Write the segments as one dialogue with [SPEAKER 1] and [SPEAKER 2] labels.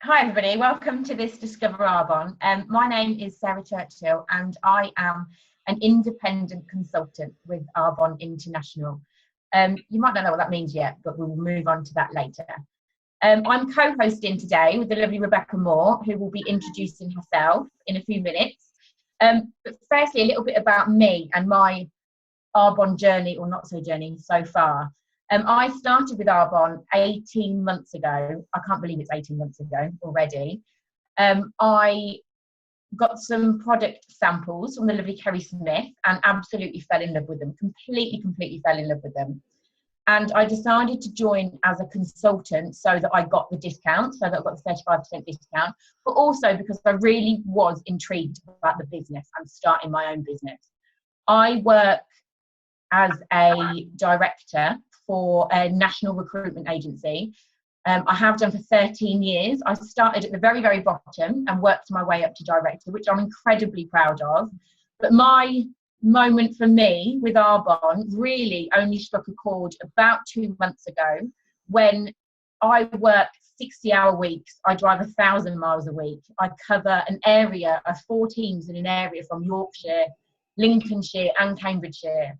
[SPEAKER 1] Hi everybody, welcome to this Discover Arbonne. My name is Sarah Churchill and I am an independent consultant with Arbonne International. You might not know what that means yet, but we'll move on to that later. I'm co-hosting today with the lovely Rebecca Moore, who will be introducing herself in a few minutes. But firstly, a little bit about me and my Arbonne journey, or not so journey, so far. I started with Arbonne 18 months ago. I can't believe it's 18 months ago already. I got some product samples from the lovely Kerry Smith and absolutely fell in love with them, completely fell in love with them. And I decided to join as a consultant so that I got the discount, so that I got the 35% discount, but also because I really was intrigued about the business and starting my own business. I work as a director for a national recruitment agency. I have done for 13 years. I started at the very, very bottom and worked my way up to director, which I'm incredibly proud of. But my moment for me with Arbonne really only struck a chord about 2 months ago when I work 60-hour weeks. I drive 1,000 miles a week. I cover an area of 4 teams in an area from Yorkshire, Lincolnshire and Cambridgeshire.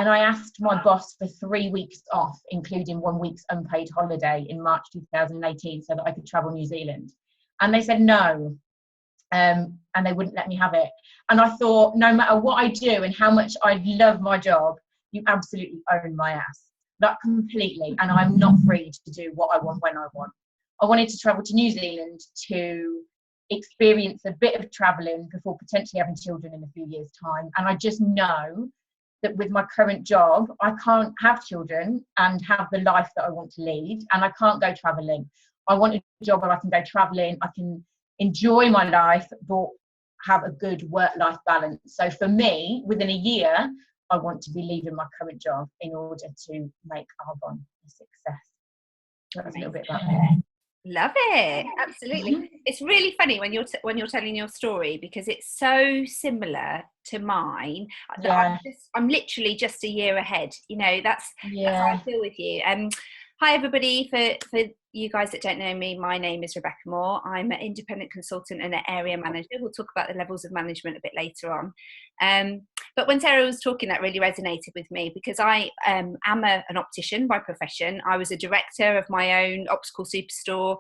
[SPEAKER 1] And I asked my boss for 3 weeks off, including 1 week's unpaid holiday in March 2018, so that I could travel New Zealand. And they said no, and they wouldn't let me have it. And I thought, no matter what I do and how much I love my job, you absolutely own my ass, like completely. And I'm not free to do what I want when I want. I wanted to travel to New Zealand to experience a bit of traveling before potentially having children in a few years' time. And I just know that with my current job, I can't have children and have the life that I want to lead, and I can't go traveling. I want a job where I can go traveling, I can enjoy my life, but have a good work-life balance. So for me, within a year, I want to be leaving my current job in order to make Arbonne a success. So that's a little bit about me.
[SPEAKER 2] Love it, absolutely. It's really funny when you're telling your story, because it's so similar to mine.
[SPEAKER 1] Yeah.
[SPEAKER 2] I'm literally just a year ahead. That's how I feel with you. Hi everybody. For you guys that don't know me, my name is Rebecca Moore. I'm an independent consultant and an area manager. We'll talk about the levels of management a bit later on. But when Sarah was talking, that really resonated with me, because I am an optician by profession. I was a director of my own optical superstore.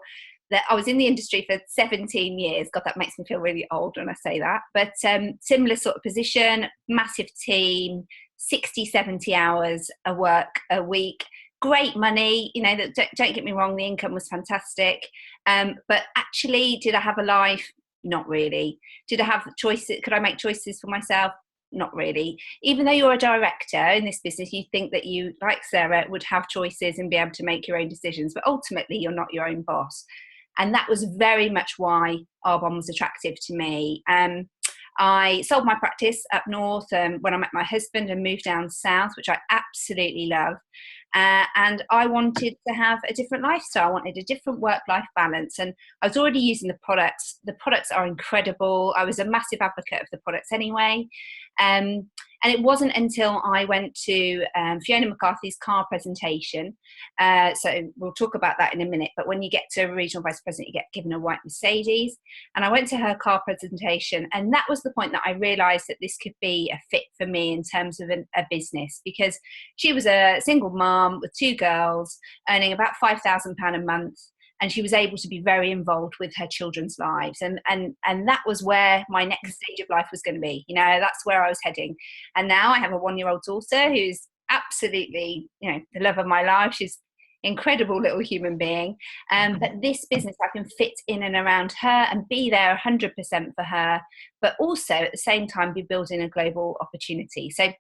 [SPEAKER 2] That I was in the industry for 17 years. God, that makes me feel really old when I say that. But similar sort of position, massive team, 60, 70 hours of work a week. Great money, don't get me wrong, the income was fantastic. But actually, did I have a life? Not really. Did I have choices? Could I make choices for myself? Not really. Even though you're a director in this business, you think that you, like Sarah, would have choices and be able to make your own decisions, but ultimately you're not your own boss. And that was very much why Arbonne was attractive to me. I sold my practice up north when I met my husband and moved down south, which I absolutely love. And I wanted to have a different lifestyle. I wanted a different work-life balance. And I was already using the products. The products are incredible. I was a massive advocate of the products anyway. And it wasn't until I went to Fiona McCarthy's car presentation. So we'll talk about that in a minute. But when you get to regional vice president, you get given a white Mercedes. And I went to her car presentation. And that was the point that I realised that this could be a fit for me in terms of a business. Because she was a single mum with 2 girls, earning about £5,000 a month. And she was able to be very involved with her children's lives. And that was where my next stage of life was going to be. That's where I was heading. And now I have a 1-year-old daughter who's absolutely, the love of my life. She's an incredible little human being. But this business, I can fit in and around her and be there 100% for her, but also at the same time be building a global opportunity. So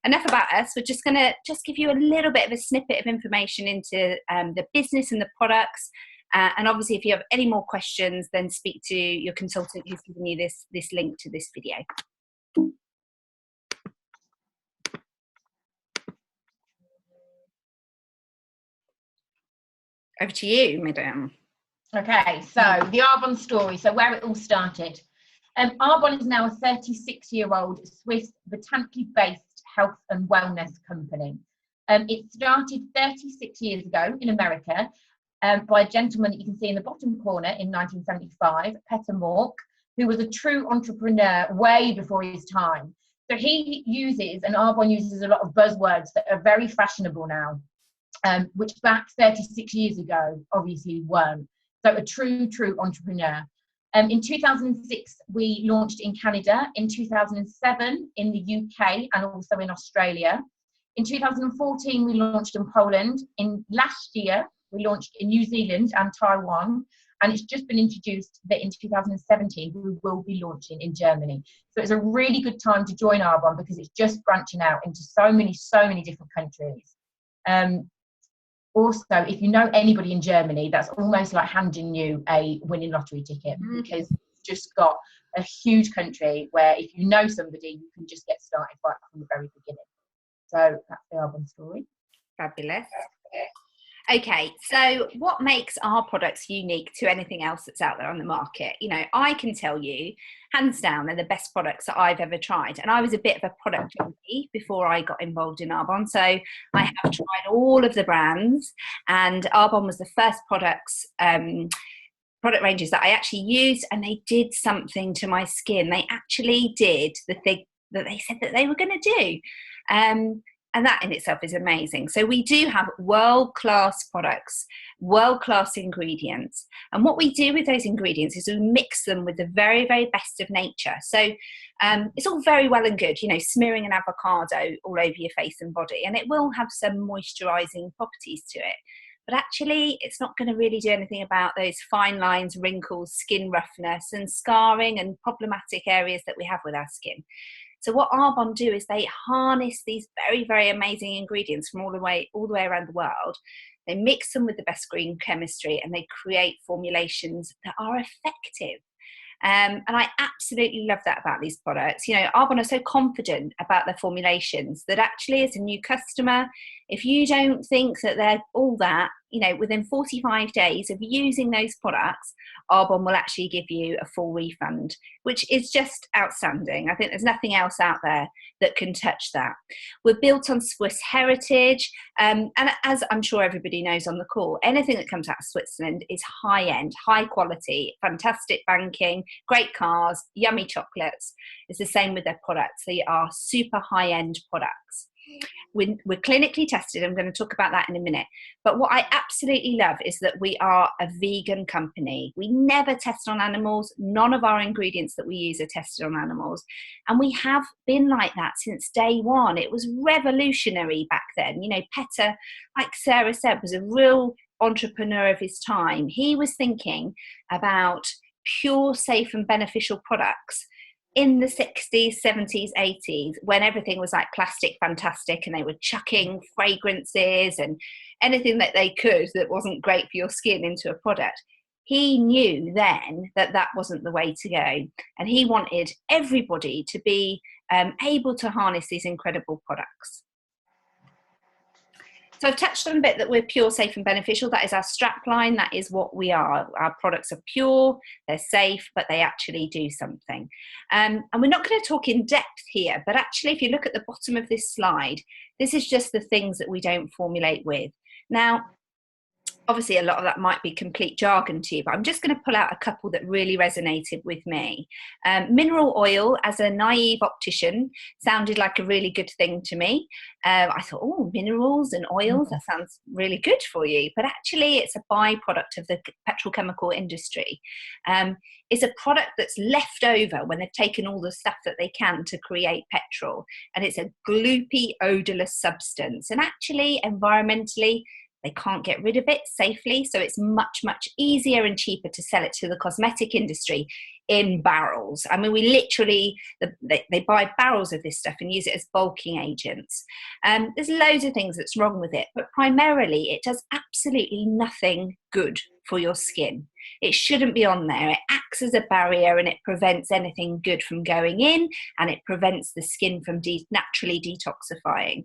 [SPEAKER 2] enough about us. We're just going to give you a little bit of a snippet of information into the business and the products. And obviously, if you have any more questions, then speak to your consultant who's given you this link to this video. Over to you, Madame.
[SPEAKER 1] Okay, so the Arbonne story, so where it all started. Arbonne is now a 36-year-old Swiss botanically based health and wellness company. It started 36 years ago in America by a gentleman that you can see in the bottom corner in 1975, Peter Mork, who was a true entrepreneur way before his time. So he uses, and Arbonne uses a lot of buzzwords that are very fashionable now, which back 36 years ago obviously weren't. So a true entrepreneur. In 2006, we launched in Canada. In 2007, in the UK and also in Australia. In 2014, we launched in Poland. In last year, we launched in New Zealand and Taiwan. And it's just been introduced that in 2017, we will be launching in Germany. So it's a really good time to join Arbonne because it's just branching out into so many different countries. Also, if you know anybody in Germany, that's almost like handing you a winning lottery ticket, because it's just got a huge country where if you know somebody, you can just get started right from the very beginning. So that's the Arbonne story.
[SPEAKER 2] Fabulous. Okay, so what makes our products unique to anything else that's out there on the market? You know, I can tell you, hands down, they're the best products that I've ever tried. And I was a bit of a product junkie before I got involved in Arbonne. So I have tried all of the brands, and Arbonne was the first product ranges that I actually used, and they did something to my skin. They actually did the thing that they said that they were going to do. And that in itself is amazing. So we do have world-class products, world-class ingredients. And what we do with those ingredients is we mix them with the very, very best of nature. So it's all very well and good, you know, smearing an avocado all over your face and body, and it will have some moisturising properties to it. But actually, it's not going to really do anything about those fine lines, wrinkles, skin roughness, and scarring and problematic areas that we have with our skin. So what Arbonne do is they harness these very, very amazing ingredients from all the way around the world. They mix them with the best green chemistry, and they create formulations that are effective. And I absolutely love that about these products. You know, Arbonne are so confident about their formulations that actually, as a new customer, if you don't think that they're all that, you know, within 45 days of using those products, Arbonne will actually give you a full refund, which is just outstanding. I think there's nothing else out there that can touch that. We're built on Swiss heritage, and as I'm sure everybody knows on the call, anything that comes out of Switzerland is high-end, high quality, fantastic banking, great cars, yummy chocolates. It's the same with their products. They are super high-end products. We're clinically tested. I'm going to talk about that in a minute. But what I absolutely love is that we are a vegan company. We never test on animals. None of our ingredients that we use are tested on animals. And we have been like that since day one. It was revolutionary back then. You know, Peter, like Sarah said, was a real entrepreneur of his time. He was thinking about pure, safe and beneficial products in the 60s, 70s, 80s, when everything was like plastic fantastic and they were chucking fragrances and anything that they could that wasn't great for your skin into a product. He knew then that that wasn't the way to go. And he wanted everybody to be able to harness these incredible products. So I've touched on a bit that we're pure, safe and beneficial. That is our strap line. That is what we are. Our products are pure, they're safe, but they actually do something. And we're not going to talk in depth here, but actually if you look at the bottom of this slide, this is just the things that we don't formulate with. Now, obviously a lot of that might be complete jargon to you, but I'm just going to pull out a couple that really resonated with me. Mineral oil, as a naive optician, sounded like a really good thing to me. I thought, oh, minerals and oils, that sounds really good for you. But actually it's a byproduct of the petrochemical industry. It's a product that's left over when they've taken all the stuff that they can to create petrol. And it's a gloopy, odorless substance. And actually, environmentally, they can't get rid of it safely, so it's much, much easier and cheaper to sell it to the cosmetic industry in barrels. I mean, we literally, they buy barrels of this stuff and use it as bulking agents. There's loads of things that's wrong with it, but primarily it does absolutely nothing good for your skin. It shouldn't be on there. It acts as a barrier and it prevents anything good from going in, and it prevents the skin from naturally detoxifying.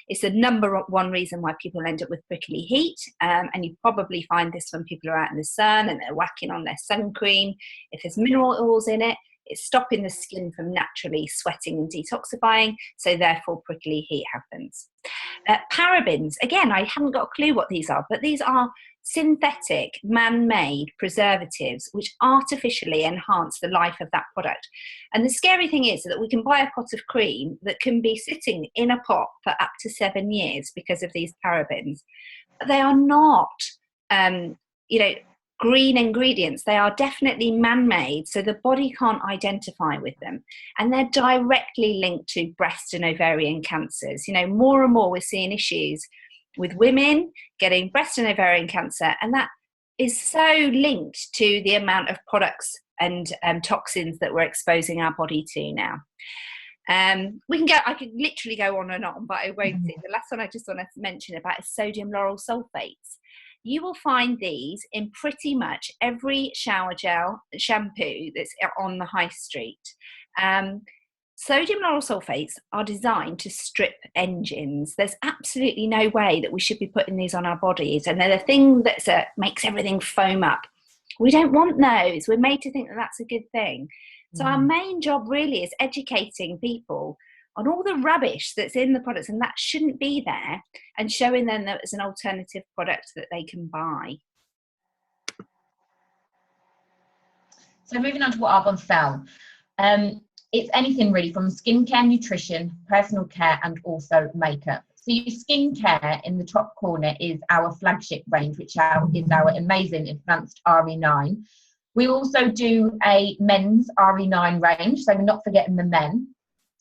[SPEAKER 2] It's the number one reason why people end up with prickly heat, and you probably find this when people are out in the sun and they're whacking on their sun cream. If there's mineral oils in it, it's stopping the skin from naturally sweating and detoxifying, so therefore prickly heat happens. Parabens, again, I haven't got a clue what these are, but these are synthetic, man-made preservatives which artificially enhance the life of that product. And the scary thing is that we can buy a pot of cream that can be sitting in a pot for up to 7 years because of these parabens. But they are not, green ingredients. They are definitely man-made, so the body can't identify with them. And they're directly linked to breast and ovarian cancers. More and more we're seeing issues with women getting breast and ovarian cancer, and that is so linked to the amount of products and toxins that we're exposing our body to now. I could literally go on and on, but I won't. The last one I just want to mention about is sodium lauryl sulfates. You will find these in pretty much every shower gel shampoo that's on the high street. Sodium lauryl sulfates are designed to strip engines. There's absolutely no way that we should be putting these on our bodies, and they're the thing that makes everything foam up. We don't want those. We're made to think that that's a good thing. So our main job really is educating people on all the rubbish that's in the products, and that shouldn't be there, and showing them that it's an alternative product that they can buy.
[SPEAKER 1] So moving on to what Arbonne sell. It's anything really from skincare, nutrition, personal care, and also makeup. So your skincare in the top corner is our flagship range, which is our amazing advanced RE9. We also do a men's RE9 range, so we're not forgetting the men.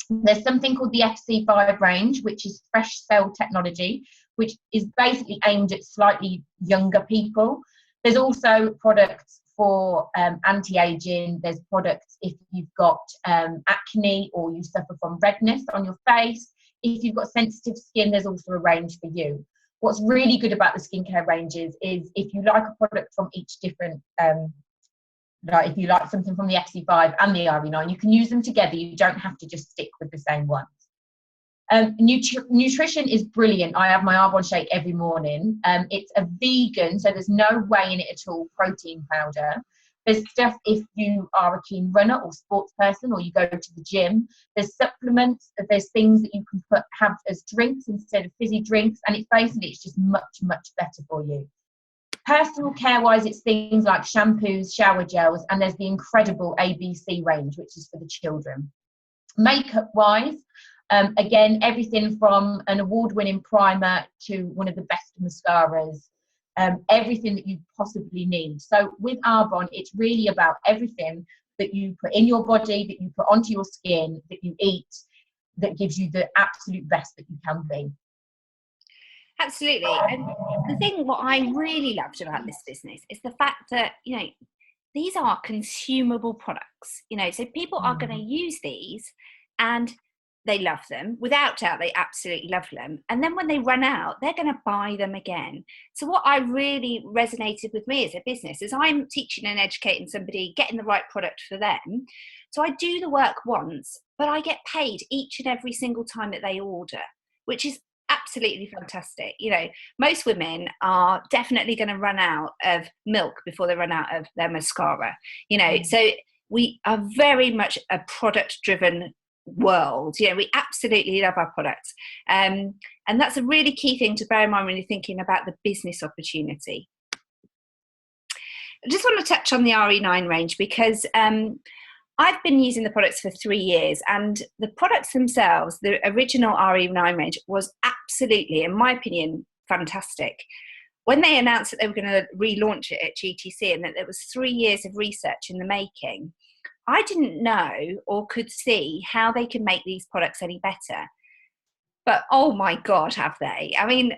[SPEAKER 1] There's something called the FC5 range, which is fresh cell technology, which is basically aimed at slightly younger people. There's also products for anti-aging. There's products if you've got acne or you suffer from redness on your face. If you've got sensitive skin, there's also a range for you. What's really good about the skincare ranges is if you like a product from each different like if you like something from the FC5 and the RE9, you can use them together. You don't have to just stick with the same ones. Nutrition is brilliant. I have my Arbonne shake every morning. It's a vegan, so there's no whey in it at all, protein powder. There's stuff if you are a keen runner or sports person, or you go to the gym. There's supplements. There's things that you can have as drinks instead of fizzy drinks, and it's just much, much better for you. Personal care wise, it's things like shampoos, shower gels, and there's the incredible ABC range, which is for the children. Makeup wise, again, everything from an award-winning primer to one of the best mascaras, everything that you possibly need. So with Arbonne, it's really about everything that you put in your body, that you put onto your skin, that you eat, that gives you the absolute best that you can be.
[SPEAKER 2] Absolutely. And the thing what I really loved about this business is the fact that, these are consumable products, so people are going to use these and they love them. Without doubt, they absolutely love them. And then when they run out, they're going to buy them again. So what I really resonated with me as a business is I'm teaching and educating somebody, getting the right product for them. So I do the work once, but I get paid each and every single time that they order, which is absolutely fantastic. Most women are definitely going to run out of milk before they run out of their mascara. So we are very much a product driven world. We absolutely love our products, and that's a really key thing to bear in mind when you're thinking about the business opportunity. I just want to touch on the RE9 range because I've been using the products for 3 years, and the products themselves, the original RE9 range, was absolutely, in my opinion, fantastic. When they announced that they were going to relaunch it at GTC and that there was 3 years of research in the making, I didn't know or could see how they could make these products any better. But oh my God, have they? I mean,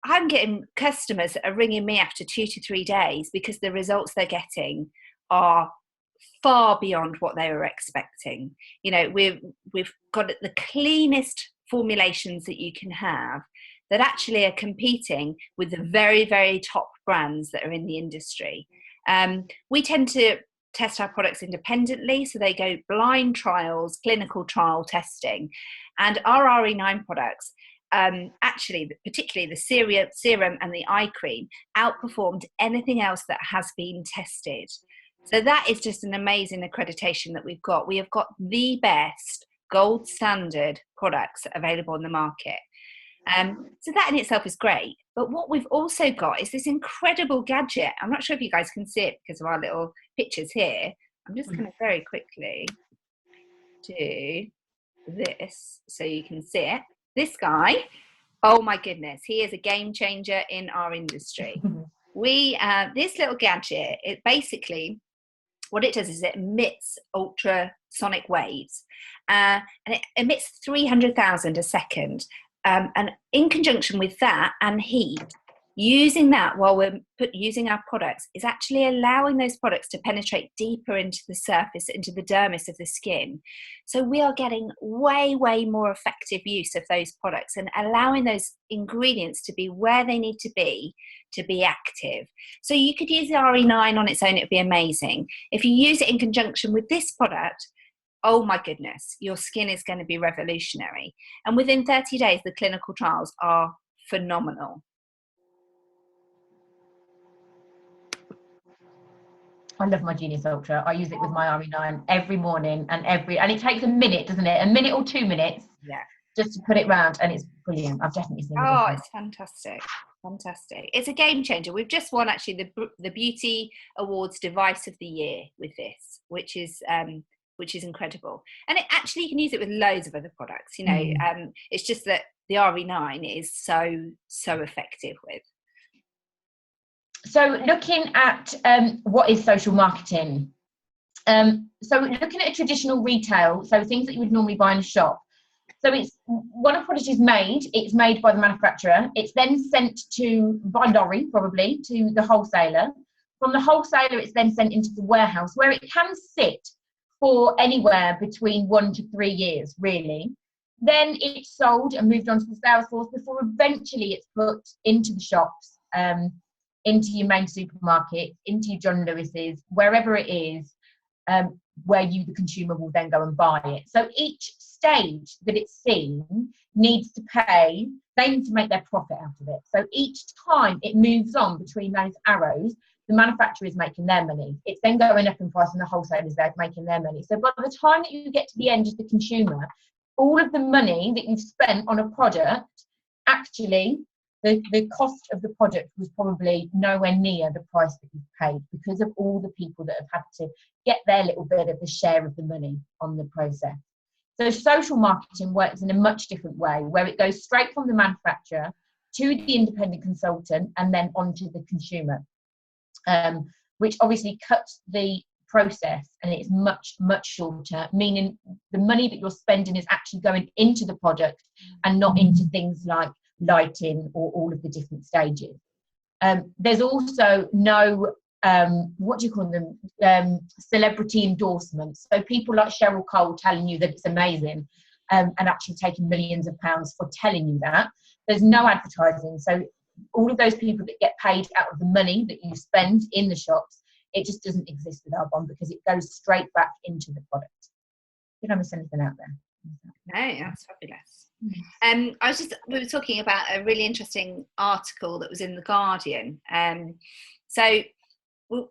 [SPEAKER 2] I'm getting customers that are ringing me after 2 to 3 days because the results they're getting are far beyond what they were expecting. We've got the cleanest formulations that you can have that actually are competing with the very, very top brands that are in the industry. We tend to test our products independently, so they go blind trials, clinical trial testing, and our RE9 products, actually, particularly the serum and the eye cream, outperformed anything else that has been tested. So that is just an amazing accreditation that we've got. We have got the best gold standard products available in the market. So that in itself is great. But what we've also got is this incredible gadget. I'm not sure if you guys can see it because of our little pictures here. I'm just going to very quickly do this so you can see it. This guy, oh my goodness, he is a game changer in our industry. This little gadget, it basically, what it does is it emits ultrasonic waves, and it emits 300,000 a second. And in conjunction with that and heat, using that while we're using our products is actually allowing those products to penetrate deeper into the surface, into the dermis of the skin. So we are getting way, way more effective use of those products and allowing those ingredients to be where they need to be active. So you could use the RE9 on its own, it would be amazing. If you use it in conjunction with this product, oh my goodness, your skin is going to be revolutionary. And within 30 days, the clinical trials are phenomenal.
[SPEAKER 1] I love my Genius Ultra. I use it with my RE9 every morning and it takes a minute, doesn't it? A minute or 2 minutes.
[SPEAKER 2] Yeah.
[SPEAKER 1] Just to put it round, and it's brilliant. I've definitely seen the difference.
[SPEAKER 2] It's fantastic. Fantastic. It's a game changer. We've just won actually the Beauty Awards Device of the Year with this, which is incredible. And actually you can use it with loads of other products, it's just that the RE9 is so effective with.
[SPEAKER 1] So looking at what is social marketing, so looking at a traditional retail, so things that you would normally buy in a shop. So it's when a product is made, it's made by the manufacturer. It's then sent by lorry, probably, to the wholesaler. From the wholesaler, it's then sent into the warehouse, where it can sit for anywhere between 1 to 3 years, really. Then it's sold and moved on to the sales force before eventually it's put into the shops, into your main supermarket, into your John Lewis's, wherever it is, where you, the consumer, will then go and buy it. So each stage that it's seen needs to pay, they need to make their profit out of it. So each time it moves on between those arrows, the manufacturer is making their money. It's then going up in price and the wholesalers there making their money. So by the time that you get to the end as the consumer, all of the money that you've spent on a product, actually, the cost of the product was probably nowhere near the price that you've paid because of all the people that have had to get their little bit of the share of the money on the process. So social marketing works in a much different way, where it goes straight from the manufacturer to the independent consultant and then onto the consumer, which obviously cuts the process and it's much, much shorter, meaning the money that you're spending is actually going into the product and not into things like lighting or all of the different stages. There's also no what do you call them, celebrity endorsements, so people like Cheryl Cole telling you that it's amazing, and actually taking millions of pounds for telling you that. There's no advertising, so all of those people that get paid out of the money that you spend in the shops, it just doesn't exist with Arbonne because it goes straight back into the product. Did I miss anything out there?
[SPEAKER 2] No, that's fabulous. We were talking about a really interesting article that was in The Guardian. So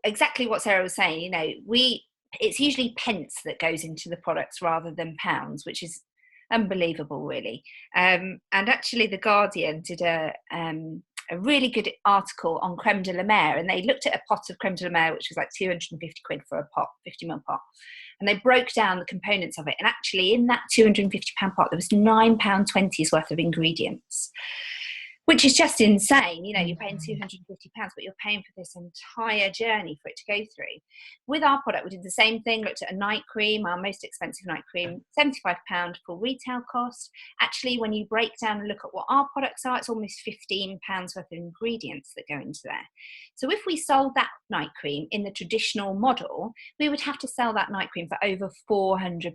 [SPEAKER 2] exactly what Sarah was saying, it's usually pence that goes into the products rather than pounds, which is unbelievable, really. And actually The Guardian did a really good article on creme de la mer, and they looked at a pot of creme de la mer, which was like 250 quid for a pot, 50ml pot. And they broke down the components of it. And actually in that £250 pot, there was £9.20 worth of ingredients, which is just insane. You're paying £250, but you're paying for this entire journey for it to go through. With our product, we did the same thing, looked at a night cream, our most expensive night cream, £75 full retail cost. Actually, when you break down and look at what our products are, it's almost £15 worth of ingredients that go into there. So if we sold that night cream in the traditional model, we would have to sell that night cream for over £400,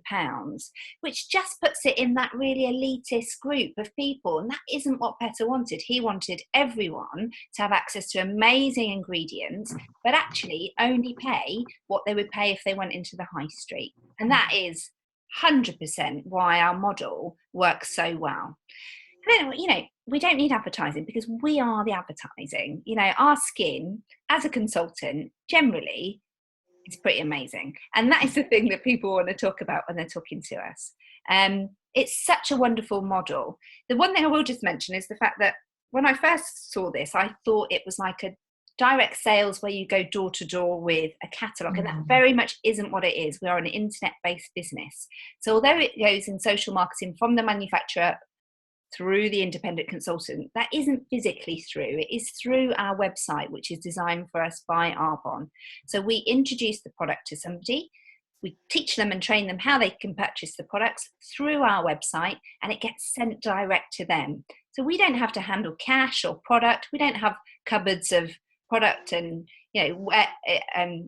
[SPEAKER 2] which just puts it in that really elitist group of people. And that isn't what Petter wanted. He wanted everyone to have access to amazing ingredients, but actually only pay what they would pay if they went into the high street. And that is 100% why our model works so well. And then, we don't need advertising because we are the advertising. Our skin as a consultant generally is pretty amazing. And that is the thing that people want to talk about when they're talking to us. it's such a wonderful model. The one thing I will just mention is the fact that when I first saw this, I thought it was like a direct sales where you go door to door with a catalogue, and that very much isn't what it is. We are an internet-based business. So although it goes in social marketing from the manufacturer through the independent consultant, that isn't physically through. It is through our website, which is designed for us by Arbonne. So we introduce the product to somebody, we teach them and train them how they can purchase the products through our website, and it gets sent direct to them. So we don't have to handle cash or product. We don't have cupboards of product and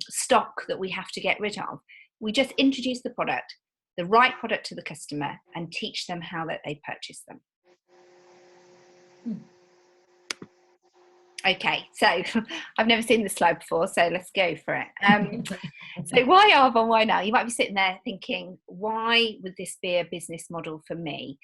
[SPEAKER 2] stock that we have to get rid of. We just introduce the product, the right product to the customer, and teach them how that they purchase them. Okay, so I've never seen this slide before, so let's go for it. So why Arbonne, why now? You might be sitting there thinking, why would this be a business model for me?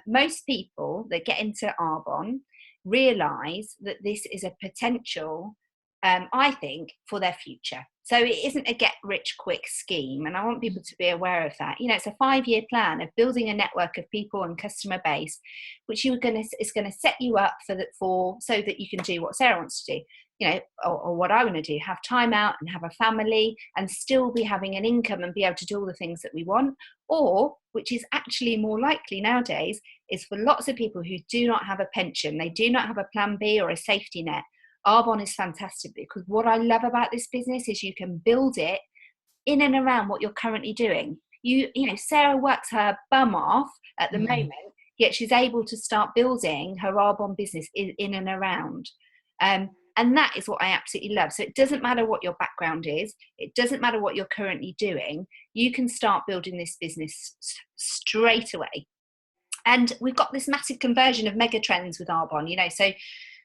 [SPEAKER 2] Most people that get into Arbonne realise that this is a potential, I think, for their future. So it isn't a get rich quick scheme, and I want people to be aware of that. You know, it's a 5-year plan of building a network of people and customer base, which is going to set you up for so that you can do what Sarah wants to do. You know, or what I want to do, have time out and have a family and still be having an income and be able to do all the things that we want. Or, which is actually more likely nowadays, is for lots of people who do not have a pension, they do not have a plan B or a safety net. Arbonne is fantastic, because what I love about this business is you can build it in and around what you're currently doing. You know, Sarah works her bum off at the moment, yet she's able to start building her Arbonne business in and around. And that is what I absolutely love. So it doesn't matter what your background is. It doesn't matter what you're currently doing. You can start building this business straight away. And we've got this massive conversion of mega trends with Arbonne, you know, so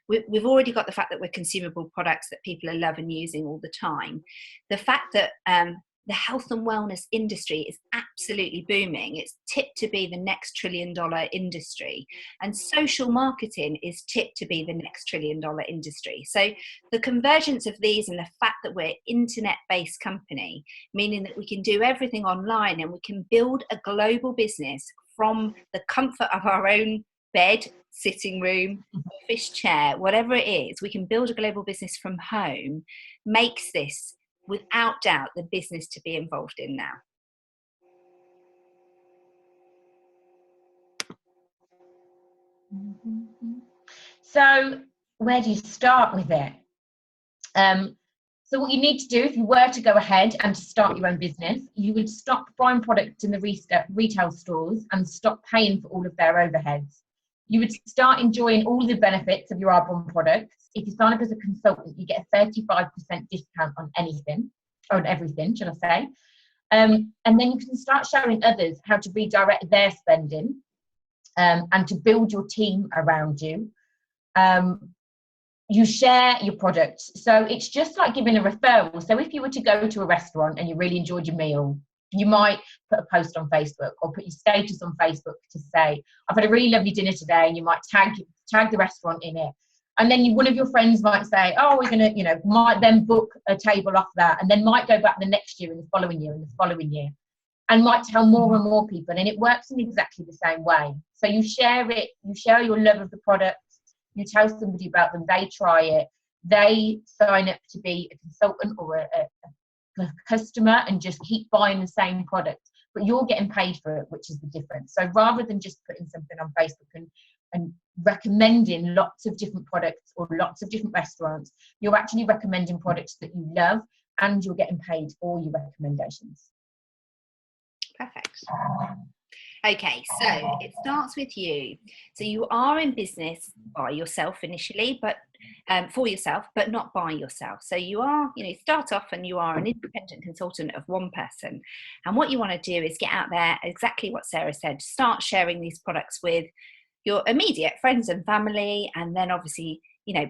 [SPEAKER 2] we've already got the fact that we're consumable products that people are loving using all the time. The fact that the health and wellness industry is absolutely booming. It's tipped to be the next $1 trillion industry. And social marketing is tipped to be the next $1 trillion industry. So the convergence of these and the fact that we're an internet-based company, meaning that we can do everything online and we can build a global business from the comfort of our own bed, sitting room, office chair, whatever it is, we can build a global business from home, makes this, without doubt, the business to be involved in now.
[SPEAKER 1] So where do you start with it? So what you need to do, if you were to go ahead and to start your own business, you would stop buying products in the retail stores and stop paying for all of their overheads. You would start enjoying all the benefits of your Arbonne products. If you sign up as a consultant, you get a 35% discount on everything, should I say. And then you can start showing others how to redirect their spending and to build your team around you. You share your products. So it's just like giving a referral. So if you were to go to a restaurant and you really enjoyed your meal, you might put a post on Facebook or put your status on Facebook to say, I've had a really lovely dinner today, and you might tag the restaurant in it. And then one of your friends might say, oh, we're going to, might then book a table off that, and then might go back the next year and the following year and the following year, and might tell more and more people. And it works in exactly the same way. So you share it, you share your love of the products, you tell somebody about them, they try it, they sign up to be a consultant or a customer and just keep buying the same product, but you're getting paid for it, which is the difference. So rather than just putting something on Facebook and recommending lots of different products or lots of different restaurants, you're actually recommending products that you love, and you're getting paid for your recommendations.
[SPEAKER 2] Perfect. Okay, so it starts with you. So you are in business by yourself initially, but for yourself, but not by yourself. So you are, start off and you are an independent consultant of one person. And what you want to do is get out there, exactly what Sarah said, start sharing these products with your immediate friends and family, and then obviously,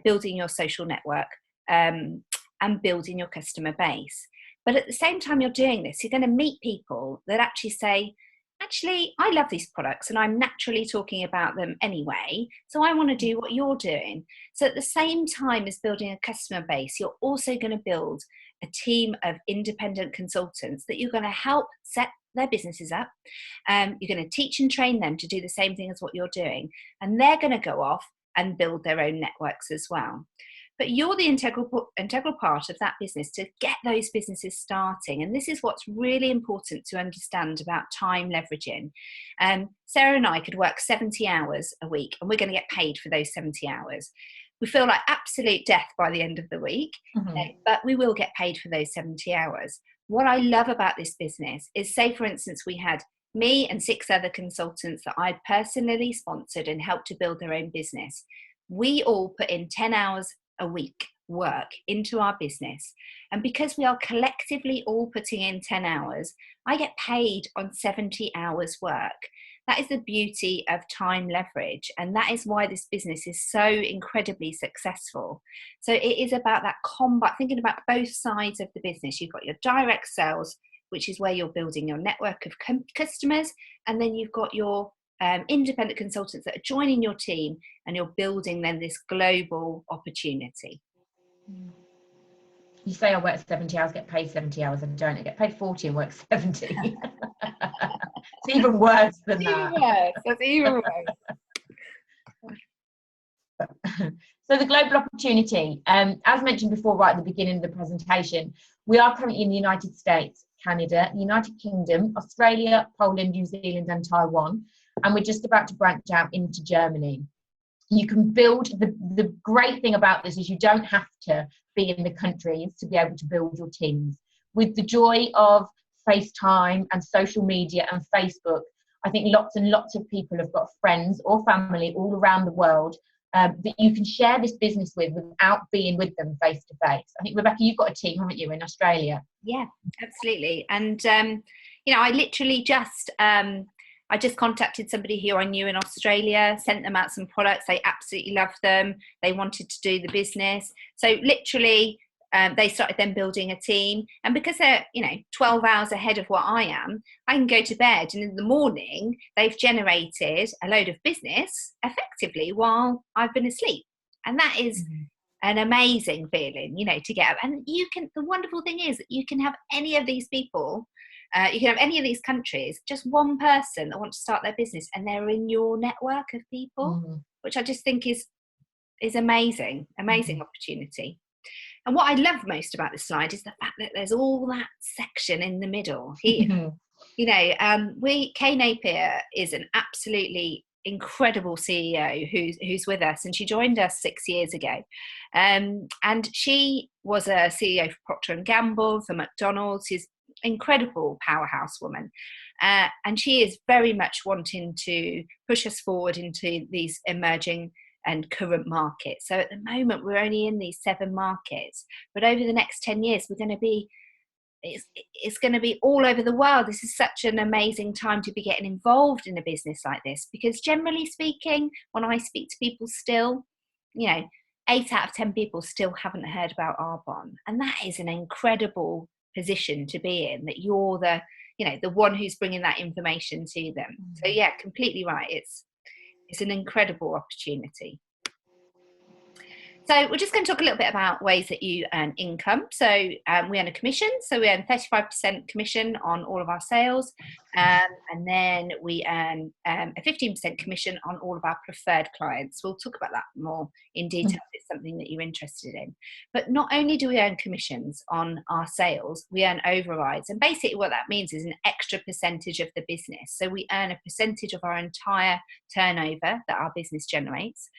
[SPEAKER 2] building your social network and building your customer base. But at the same time you're doing this, you're going to meet people that actually say, actually, I love these products and I'm naturally talking about them anyway, so I want to do what you're doing. So at the same time as building a customer base, you're also going to build a team of independent consultants that you're going to help set their businesses up. You're going to teach and train them to do the same thing as what you're doing. And they're going to go off and build their own networks as well. But you're the integral part of that business to get those businesses starting. And this is what's really important to understand about time leveraging. Sarah and I could work 70 hours a week, and we're going to get paid for those 70 hours. We feel like absolute death by the end of the week, but we will get paid for those 70 hours. What I love about this business is, say, for instance, we had me and 6 other consultants that I'd personally sponsored and helped to build their own business. We all put in 10 hours a week work into our business. And because we are collectively all putting in 10 hours, I get paid on 70 hours work. That is the beauty of time leverage. And that is why this business is so incredibly successful. So it is about that thinking about both sides of the business. You've got your direct sales, which is where you're building your network of customers. And then you've got your independent consultants that are joining your team, and you're building then this global opportunity.
[SPEAKER 1] You say I work 70 hours, get paid 70 hours, and don't. I get paid 40 and work 70. It's even worse than that.
[SPEAKER 2] That's even worse.
[SPEAKER 1] So the global opportunity, as mentioned before, right at the beginning of the presentation, we are currently in the United States, Canada, the United Kingdom, Australia, Poland, New Zealand, and Taiwan. And we're just about to branch out into Germany. You can build, the great thing about this is you don't have to be in the countries to be able to build your teams. With the joy of FaceTime and social media and Facebook, I think lots and lots of people have got friends or family all around the world that you can share this business with without being with them face to face. I think, Rebecca, you've got a team, haven't you, in Australia?
[SPEAKER 2] Yeah, absolutely. And, I literally I just contacted somebody who I knew in Australia, sent them out some products. They absolutely loved them. They wanted to do the business. So literally, they started then building a team. And because they're, 12 hours ahead of what I am, I can go to bed, and in the morning, they've generated a load of business effectively while I've been asleep. And that is an amazing feeling, to get up. And the wonderful thing is that you can have any of these people. You can have any of these countries, just one person that wants to start their business, and they're in your network of people, which I just think is amazing opportunity. And what I love most about this slide is the fact that there's all that section in the middle here. Kay Napier is an absolutely incredible CEO who's with us, and she joined us 6 years ago. And she was a CEO for Procter & Gamble, for McDonald's. She's incredible powerhouse woman, and she is very much wanting to push us forward into these emerging and current markets. So at the moment we're only in these 7 markets, but over the next 10 years we're going to be it's going to be all over the world. This is such an amazing time to be getting involved in a business like this, because generally speaking, when I speak to people still, 8 out of 10 people still haven't heard about Arbonne, and that is an incredible position to be in, that you're the one who's bringing that information to them. So yeah, completely right. It's an incredible opportunity. So we're just going to talk a little bit about ways that you earn income. So we earn a commission. So we earn 35% commission on all of our sales. And then we earn a 15% commission on all of our preferred clients. We'll talk about that more in detail if it's something that you're interested in. But not only do we earn commissions on our sales, we earn overrides. And basically what that means is an extra percentage of the business. So we earn a percentage of our entire turnover that our business generates.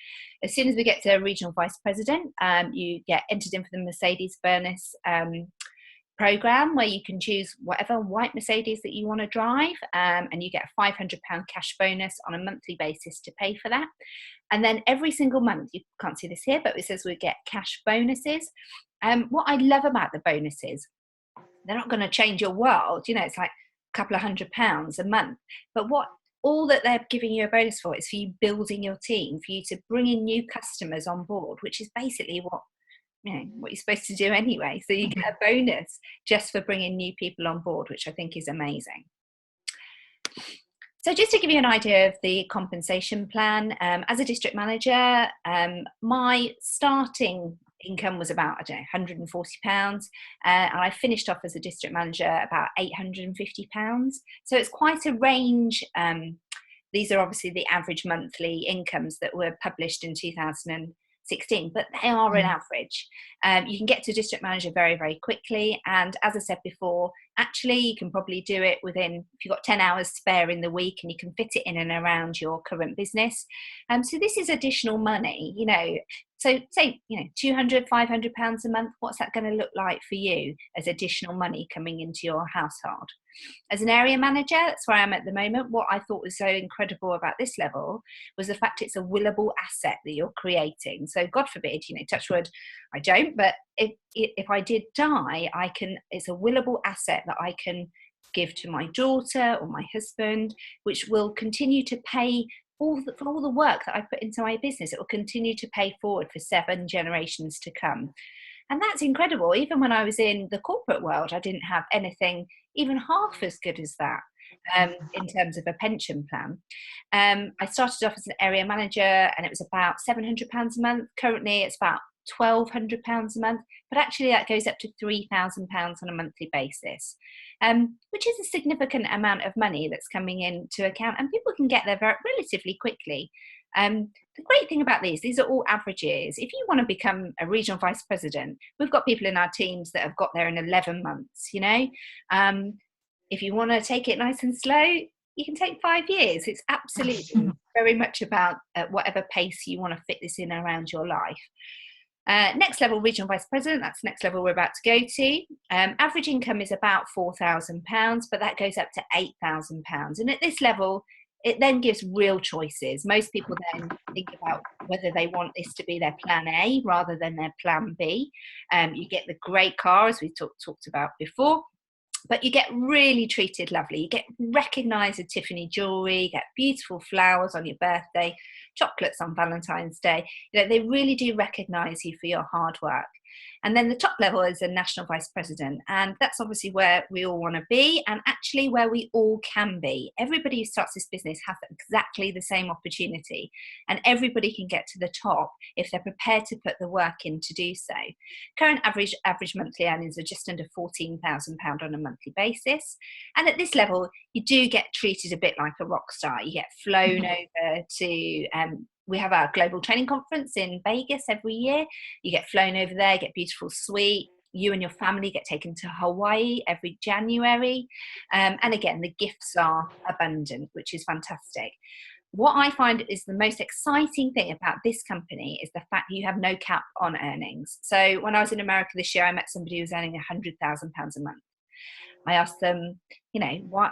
[SPEAKER 2] As soon as we get to regional vice president, you get entered in for the Mercedes-Benz program, where you can choose whatever white Mercedes that you want to drive, and you get a £500 cash bonus on a monthly basis to pay for that. And then every single month, you can't see this here, but it says we get cash bonuses. What I love about the bonuses, they're not going to change your world. It's like a couple of £100 a month. But all that they're giving you a bonus for is for you building your team, for you to bring in new customers on board, which is basically what you're supposed to do anyway. So you get a bonus just for bringing new people on board, which I think is amazing. So just to give you an idea of the compensation plan, as a district manager, my starting income was about, I don't know, £140, and I finished off as a district manager about £850. So it's quite a range. These are obviously the average monthly incomes that were published in 2016, but they are an average. You can get to district manager very, very quickly. And as I said before, actually, you can probably do it within, if you've got 10 hours spare in the week, and you can fit it in and around your current business. So this is additional money, you know. So say, you know, £200, £500 a month, what's that going to look like for you as additional money coming into your household? As an area manager, that's where I am at the moment. What I thought was so incredible about this level was the fact it's a willable asset that you're creating. So God forbid, you know, touch wood, I don't, but if I did die, it's a willable asset that I can give to my daughter or my husband, which will continue to pay for all the work that I put into my business. It will continue to pay forward for 7 generations to come. And that's incredible. Even when I was in the corporate world, I didn't have anything even half as good as that in terms of a pension plan. I started off as an area manager, and it was about £700 a month. Currently, it's about £1,200 a month, but actually that goes up to £3,000 on a monthly basis, which is a significant amount of money that's coming into account, and people can get there relatively quickly. The great thing about these are all averages. If you want to become a regional vice president, we've got people in our teams that have got there in 11 months, you know. If you want to take it nice and slow, you can take 5 years. It's absolutely very much about whatever pace you want to fit this in around your life. Next level, regional vice president, that's the next level we're about to go to. Average income is about £4,000, but that goes up to £8,000. And at this level, it then gives real choices. Most people then think about whether they want this to be their plan A rather than their plan B. You get the great car, as we talked about before, but you get really treated lovely. You get recognised with Tiffany jewellery, you get beautiful flowers on your birthday, chocolates on Valentine's Day. You know, they really do recognise you for your hard work. And then the top level is a national vice president. And that's obviously where we all want to be, and actually where we all can be. Everybody who starts this business has exactly the same opportunity, and everybody can get to the top if they're prepared to put the work in to do so. Current average monthly earnings are just under £14,000 on a monthly basis. And at this level, you do get treated a bit like a rock star. You get flown over to we have our global training conference in Vegas every year. You get flown over there, get beautiful suite. You and your family get taken to Hawaii every January. And again, the gifts are abundant, which is fantastic. What I find is the most exciting thing about this company is the fact that you have no cap on earnings. So when I was in America this year, I met somebody who was earning £100,000 a month. I asked them, you know,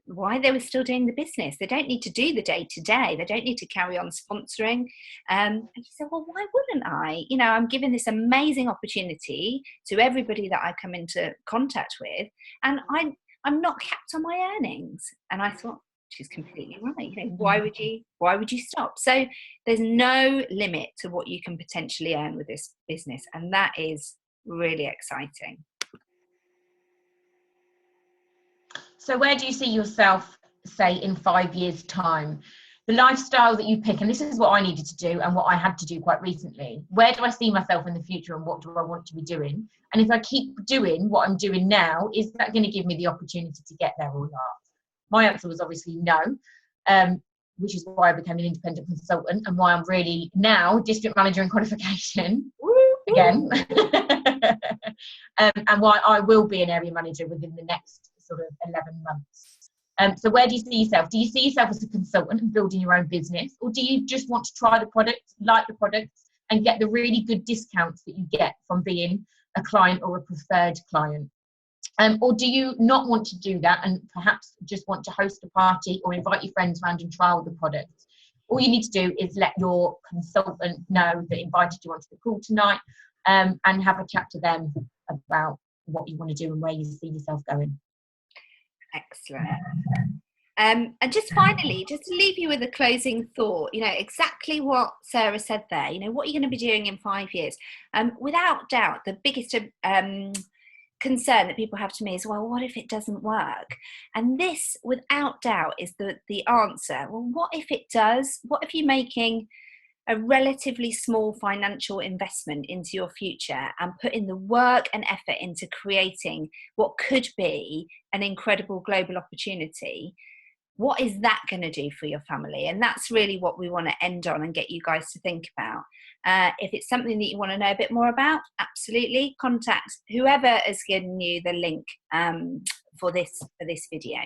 [SPEAKER 2] why they were still doing the business. They don't need to do the day-to-day. They don't need to carry on sponsoring. And he said, well, why wouldn't I? You know, I'm giving this amazing opportunity to everybody that I come into contact with, and I'm not capped on my earnings. And I thought, she's completely right. You know, why would you stop? So there's no limit to what you can potentially earn with this business, and that is really exciting.
[SPEAKER 1] So where do you see yourself, say, in 5 years' time? The lifestyle that you pick, and this is what I needed to do and what I had to do quite recently. Where do I see myself in the future, and what do I want to be doing? And if I keep doing what I'm doing now, is that going to give me the opportunity to get there or not? My answer was obviously no, which is why I became an independent consultant, and why I'm really now district manager in qualification again, and why I will be an area manager within the next sort of 11 months. So where do you see yourself? Do you see yourself as a consultant and building your own business, or do you just want to try the product, like the products, and get the really good discounts that you get from being a client or a preferred client? Or do you not want to do that and perhaps just want to host a party or invite your friends around and trial the product? All you need to do is let your consultant know that invited you onto the call tonight, and have a chat to them about what you want to do and where you see yourself going.
[SPEAKER 2] Excellent. And just finally, just to leave you with a closing thought, you know, exactly what Sarah said there, you know, what you're going to be doing in 5 years. Without doubt, the biggest concern that people have to me is, well, what if it doesn't work? And this, without doubt, is the answer. Well, what if it does? What if you're making a relatively small financial investment into your future and put in the work and effort into creating what could be an incredible global opportunity, what is that going to do for your family? And that's really what we want to end on and get you guys to think about. If it's something that you want to know a bit more about, absolutely contact whoever has given you the link for this video.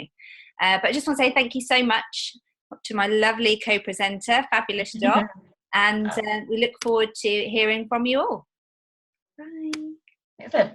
[SPEAKER 2] But I just want to say thank you so much to my lovely co-presenter. Fabulous job. And we look forward to hearing from you all. Bye.
[SPEAKER 1] Excellent.